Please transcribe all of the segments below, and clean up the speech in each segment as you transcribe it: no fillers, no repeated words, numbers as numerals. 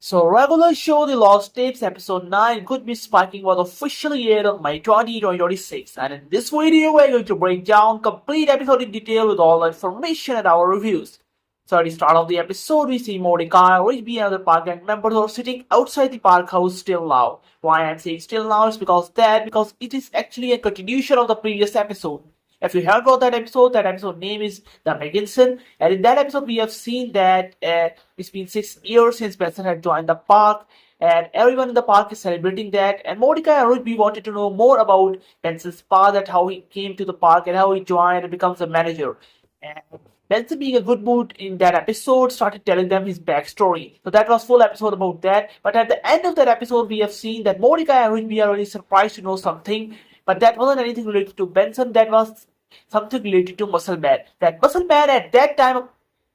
So, regular show The Lost Tapes episode 9 could be Spiking was officially aired on May 2026, and in this video we're going to break down complete episode in detail with all the information and our reviews. So at the start of the episode we see Mordecai, Rigby and other park gang members are sitting outside the park house still now. Why I'm saying still now is because it is actually a continuation of the previous episode. If you heard about that episode name is The Megginson, and in that episode we have seen that it's been 6 years since Benson had joined the park, and everyone in the park is celebrating that. And Mordecai and Rigby wanted to know more about Benson's past, that how he came to the park and how he joined and becomes a manager. And Benson, being a good mood in that episode, started telling them his backstory. So that was full episode about that. But at the end of that episode, we have seen that Mordecai and Rigby are really surprised to know something. But that wasn't anything related to Benson. That was something related to Muscle Man. That Muscle Man at that time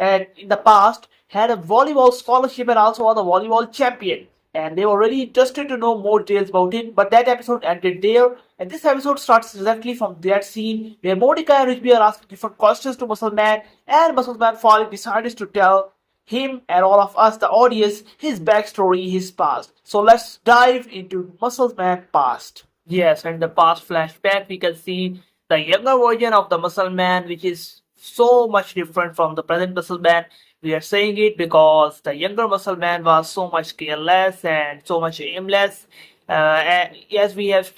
and in the past had a volleyball scholarship and also was a volleyball champion. And they were really interested to know more details about it. But that episode ended there. And this episode starts directly from that scene where Mordecai and Rigby are asking different questions to Muscle Man. And Muscle Man finally decides to tell him and all of us, the audience, his backstory, his past. So let's dive into Muscle Man past. Yes, and the past flashback, we can see the younger version of the Muscle Man, which is so much different from the present Muscle Man. We are saying it because the younger Muscle Man was so much careless and so much aimless. As we have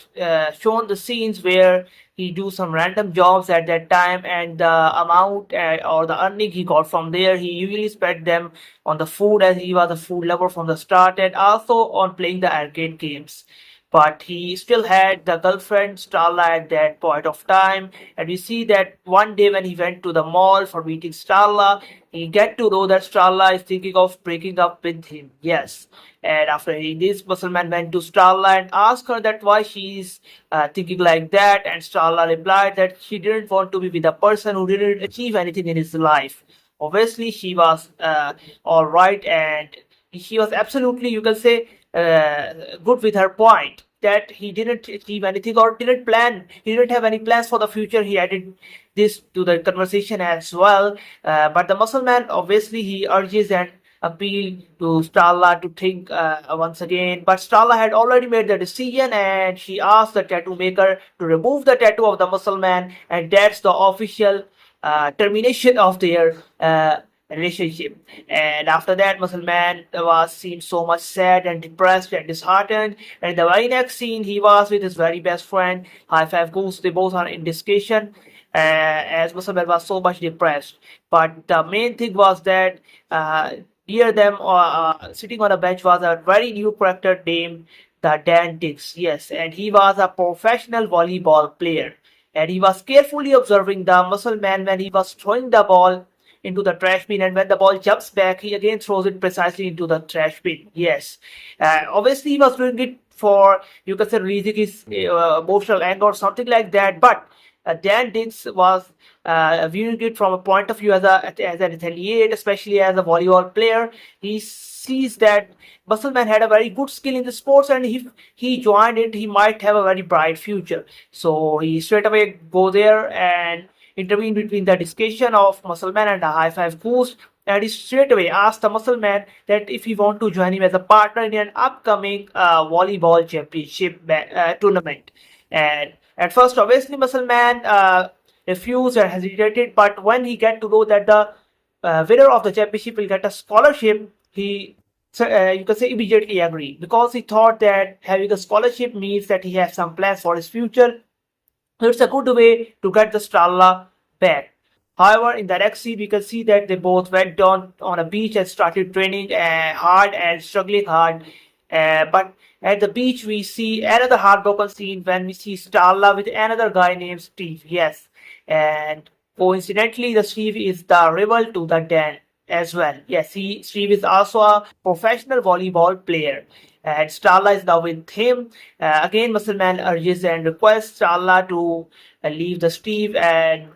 shown the scenes where he do some random jobs at that time, and the amount or the earning he got from there, he usually spent them on the food, as he was a food lover from the start, and also on playing the arcade games. But he still had the girlfriend Starla at that point of time, and we see that one day when he went to the mall for meeting Starla, he get to know that Starla is thinking of breaking up with him. Yes, and after this, Musselman went to Starla and asked her that why she's thinking like that, and Starla replied that she didn't want to be with a person who didn't achieve anything in his life. Obviously, she was all right, and she was absolutely, you can say, good with her point that he didn't achieve anything or he didn't have any plans for the future. He added this to the conversation as well. But the muscle man, obviously, he urges and appeal to Starla to think once again. But Starla had already made the decision, and she asked the tattoo maker to remove the tattoo of the muscle man, and that's the official termination of their relationship. And after that, Muscle Man was seen so much sad and depressed and disheartened. And in the very next scene, he was with his very best friend, High Five Goose. They both are in discussion. As Muscle Man was so much depressed. But the main thing was that near them, sitting on a bench, was a very new character named the Dan Dix. Yes, and he was a professional volleyball player. And he was carefully observing the muscle man when he was throwing the ball into the trash bin, and when the ball jumps back, he again throws it precisely into the trash bin. Yes, obviously he was doing it for, you can say, releasing his emotional anger or something like that. But Dan Dix was viewing it from a point of view as an athlete, especially as a volleyball player. He sees that Muscleman had a very good skill in the sports, and if he joined it, he might have a very bright future. So he straight away go there and intervene between the discussion of Muscleman and the High Five Goose, and he straight away asked the Muscleman that if he want to join him as a partner in an upcoming volleyball championship tournament. And at first, obviously, Muscleman refused and hesitated, but when he get to know that the winner of the championship will get a scholarship, he you can say immediately agreed, because he thought that having a scholarship means that he has some plans for his future. So it's a good way to get the Starla back. However, in the next scene, we can see that they both went down on a beach and started training hard and struggling hard. But at the beach, we see another heartbroken scene when we see Starla with another guy named Steve. Yes, and coincidentally, the Steve is the rival to the Dan as well. Yes, Steve is also a professional volleyball player. And Starla is now with him. Again, Muscleman urges and requests Starla to leave the Steve, and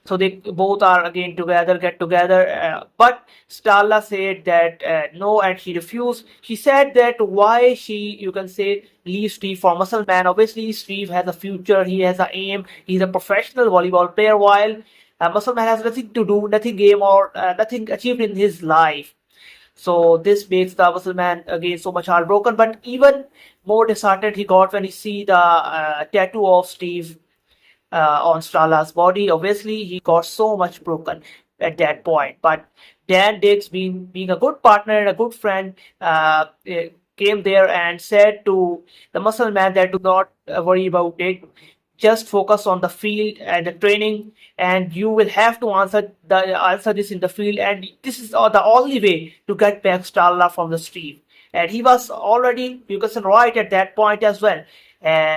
so they both are again together, get together. But Starla said that no, and she refused. She said that why she, you can say, leave Steve for Muscleman. Obviously, Steve has a future. He has an aim. He's a professional volleyball player, while Muscleman has nothing to do, nothing game or nothing achieved in his life. So this makes the muscle man again so much heartbroken. But even more disheartened he got when he see the tattoo of Steve on Starla's body. Obviously, he got so much broken at that point. But Dan Diggs, being a good partner and a good friend, came there and said to the muscle man that do not worry about it. Just focus on the field and the training, and you will have to answer this in the field. And this is the only way to get back Starla from the stream. And he was already, you can say, right at that point as well.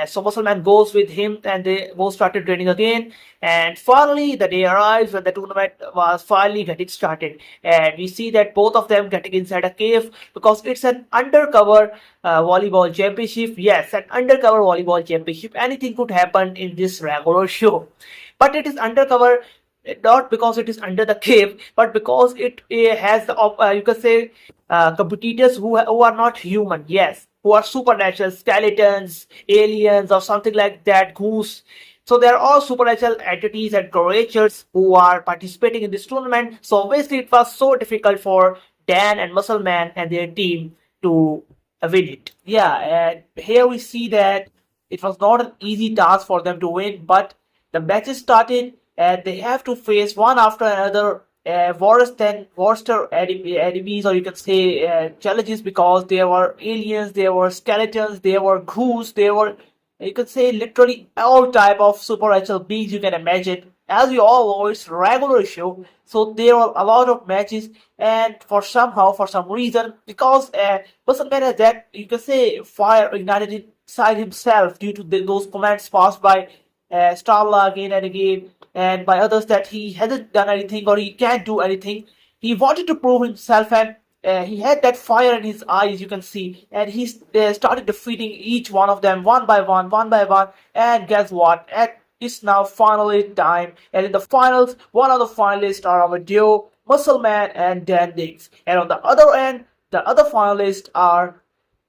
So Musselman goes with him and they both started training again. And finally, the day arrives when the tournament was finally getting started. And we see that both of them getting inside a cave because it's an undercover volleyball championship. Yes, an undercover volleyball championship. Anything could happen in this regular show. But it is undercover not because it is under the cave, but because it has the you can say competitors who are not human. Yes, who are supernatural skeletons, aliens, or something like that. Goose. So they are all supernatural entities and creatures who are participating in this tournament. So obviously it was so difficult for Dan and Muscle Man and their team to win it. Yeah, and here we see that it was not an easy task for them to win, but the matches started and they have to face one after another worse enemies, or you can say challenges, because there were aliens, there were skeletons, there were ghouls, there were, you could say, literally all type of supernatural beings you can imagine. As we all know, it's a regular show, so there were a lot of matches, and for some reason, because person man has that, you can say, fire ignited inside himself due to those commands passed by Starla again and again, and by others that he hasn't done anything or he can't do anything. He wanted to prove himself, and he had that fire in his eyes, you can see, and he started defeating each one of them one by one. And guess what? It's now finally time, and in the finals, one of the finalists are our duo, Muscle Man and Dan Diggs, and on the other end, the other finalists are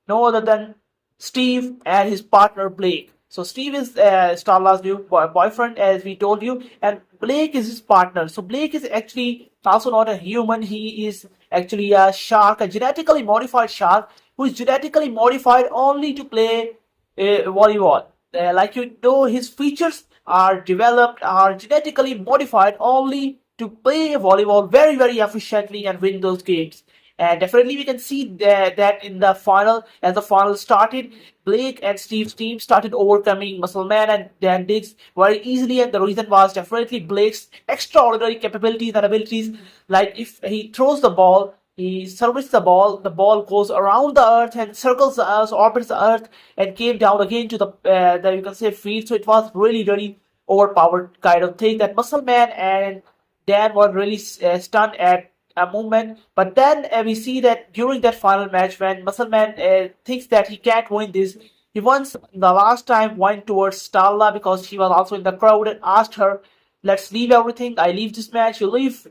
no other than Steve and his partner Blake. So Steve is Starla's new boyfriend, as we told you, and Blake is his partner. So Blake is actually also not a human. He is actually a shark, a genetically modified shark, who is genetically modified only to play volleyball. Like you know, his features are developed, are genetically modified only to play volleyball very, very efficiently and win those games. And definitely we can see that in the final, as the final started, Blake and Steve's team started overcoming Muscle Man and Dan Diggs very easily. And the reason was definitely Blake's extraordinary capabilities and abilities. Like if he throws the ball, he serves the ball goes around the earth and circles the earth, orbits the earth, and came down again to the you can say field. So it was really, really overpowered kind of thing that Muscle Man and Dan were really stunned at a movement. But then we see that during that final match, when Muscleman thinks that he can't win this, he once the last time went towards Starla because she was also in the crowd and asked her, "Let's leave everything. I leave this match. You leave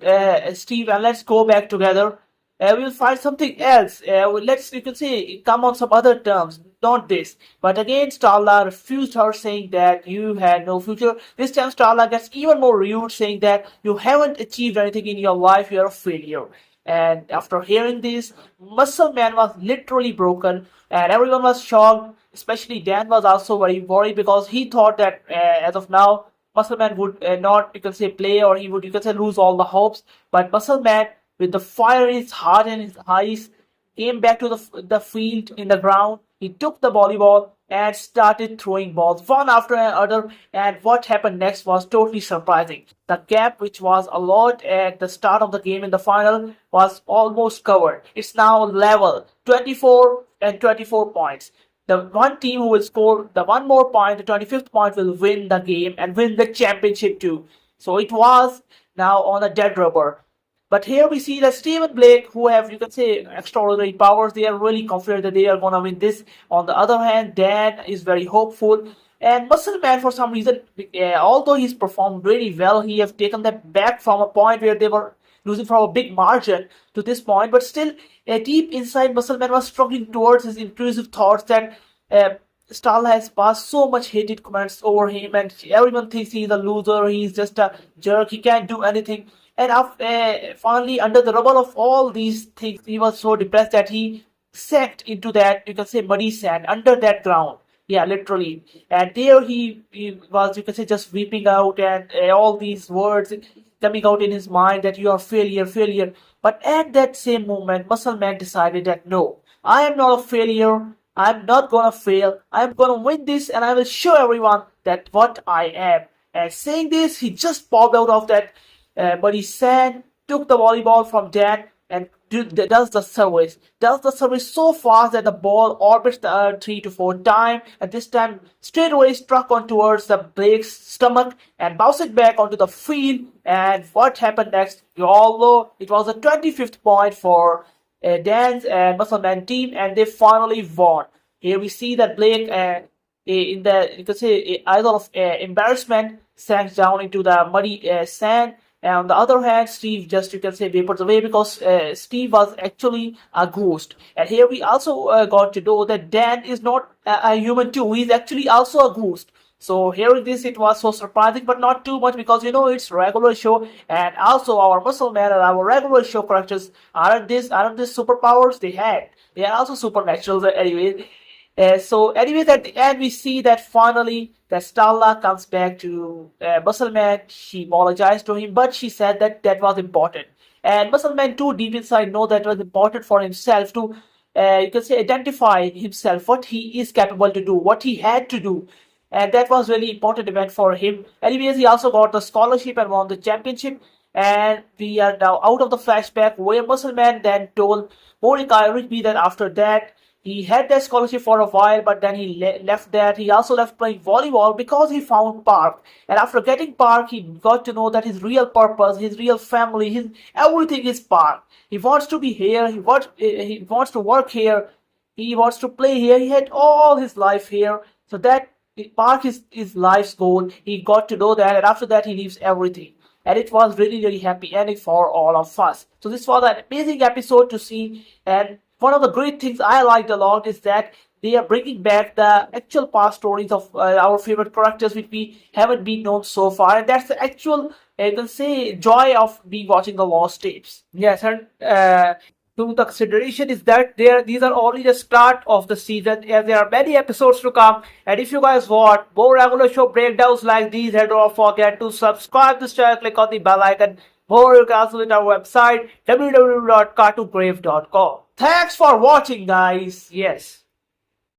Steve, and let's go back together. We'll find something else. Let's, you can say, come on some other terms, not this." But again, Starla refused her, saying that you had no future. This time, Starla gets even more rude, saying that you haven't achieved anything in your life, you're a failure. And after hearing this, Muscle Man was literally broken, and everyone was shocked. Especially Dan was also very worried because he thought that as of now, Muscle Man would not, you can say, play, or he would, you can say, lose all the hopes. But Muscle Man, with the fire in his heart and his eyes, came back to the field in the ground. He took the volleyball and started throwing balls one after another. And what happened next was totally surprising. The gap, which was a lot at the start of the game in the final, was almost covered. It's now level, 24 and 24 points. The one team who will score the one more point, the 25th point, will win the game and win the championship too. So it was now on a dead rubber. But here we see that Steve and Blake, who have, you can say, extraordinary powers, they are really confident that they are going to win this. On the other hand, Dan is very hopeful. And Muscle Man, for some reason, although he's performed really well, he has taken them back from a point where they were losing from a big margin to this point. But still, deep inside, Muscle Man was struggling towards his intrusive thoughts that Starla has passed so much hated comments over him, and everyone thinks he's a loser, he's just a jerk, he can't do anything. And finally, under the rubble of all these things, he was so depressed that he sank into that, you can say, muddy sand under that ground. Yeah, literally. And there he was, you can say, just weeping out, and all these words coming out in his mind that you are failure, failure. But at that same moment, Muscle Man decided that no, I am not a failure. I'm not gonna fail. I'm gonna win this, and I will show everyone that what I am. And saying this, he just popped out of that muddy sand, took the volleyball from Dan, and does the service. Does the service so fast that the ball orbits the earth 3 to 4 times, and this time straight away struck on towards the Blake's stomach and bounced it back onto the field. And what happened next? You all know it was the 25th point for Dan's and Muscleman team, and they finally won. Here we see that Blake, in the, you could say, either of embarrassment, sank down into the muddy sand. And on the other hand, Steve just, you can say, vapors away because Steve was actually a ghost. And here we also got to know that Dan is not a human too. He's actually also a ghost. So hearing this, it was so surprising, but not too much because it's regular show, and also our Muscle Man and our regular show characters aren't this superpowers they had. They are also supernatural anyway. So anyways, at the end we see that finally that Starla comes back to Muscleman. She apologized to him, but she said that that was important. And Muscleman too, deep inside, know that was important for himself to, you can say, identify himself, what he is capable to do, what he had to do. And that was really important event for him. Anyways, he also got the scholarship and won the championship. And we are now out of the flashback where Muscleman then told Mordecai Rigby that after that he had that scholarship for a while, but then he left that. He also left playing volleyball because he found Park. And after getting Park, he got to know that his real purpose, his real family, his everything is Park. He wants to be here. He wants to work here. He wants to play here. He had all his life here. So that Park is his life's goal. He got to know that, and after that, he leaves everything. And it was really, really happy ending for all of us. So this was an amazing episode to see, and one of the great things I liked a lot is that they are bringing back the actual past stories of our favorite characters which we haven't been known so far, and that's the actual, you can say, joy of me watching the Lost Tapes. Yes, and to the consideration is that these are only the start of the season, as there are many episodes to come. And if you guys want more regular show breakdowns like these, don't forget to subscribe this channel, click on the bell icon. More you can also visit our website www.cartoongrave.com. Thanks for watching, guys. Yes.